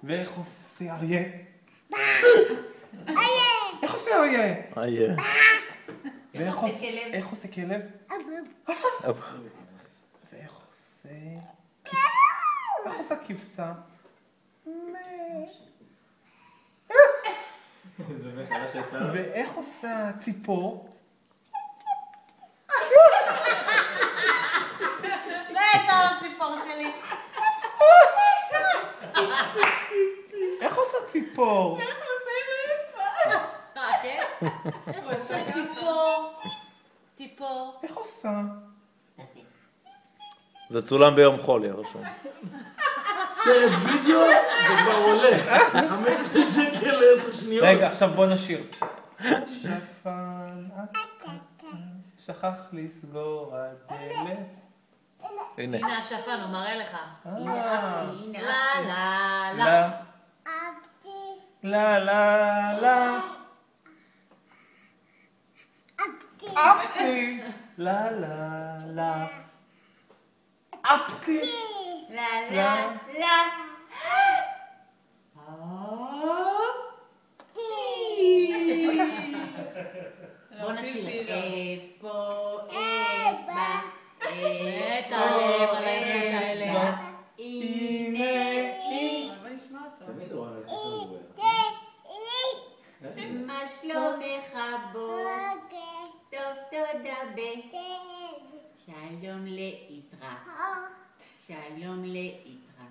ואיך עושה אריה? איך עושה אריה? אריה. ואיך עושה כלב? ואיך עושה כבשה? ואיך עושה ציפור? בטח, ציפור שלי. איך עושה ציפור? איך עושה עם האצבע? כן? איך עושה ציפור? ציפור. איך עושה? זה צולם ביום חול, רשום. סרט וידאו זה כבר עולה. זה 15 שקל ל10 שניות. רגע, עכשיו בוא נשיר. שפן הקטן, שכח לסגור הדלת. הנה. הנה השפן, הוא מראה לך. הנה לה לה לה. לה לה לה. אפתי. לה לה לה. אפתי. לה לה לה. בוא נשאיר. איפה אבא? את הלב על האיכות האלה. הנה היא. תמיד רואה לך טוב. מה שלומך בו? טוב תודה שלום להתרא. שלום להתרא.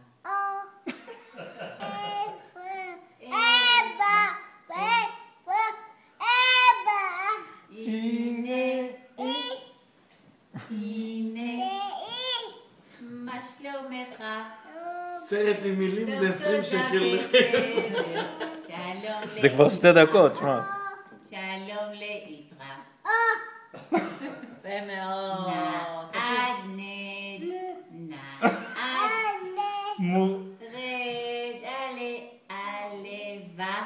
הנה מה שלומך? סרט עם מילים זה 20 שקל. זה כבר 2 דקות, שמע. שלום להתרא. יפה מאוד. נעד רד עלבה.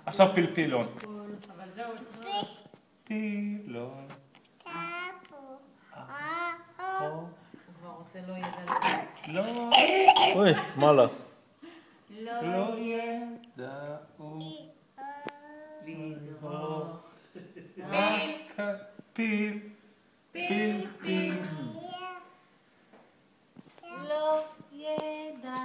עכשיו פלפילון. פילון. הוא כבר עושה לא ידע. לא. אוי, שמאלה. לא ידעו לדרוך רק פיל, פיל, פיל. לא ידע.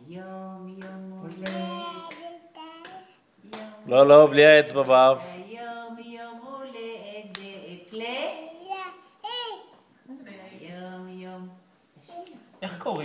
היום יום הולדת. לא, בלי האצבע באף. היום יום הולדת. היום יום. איך קוראים?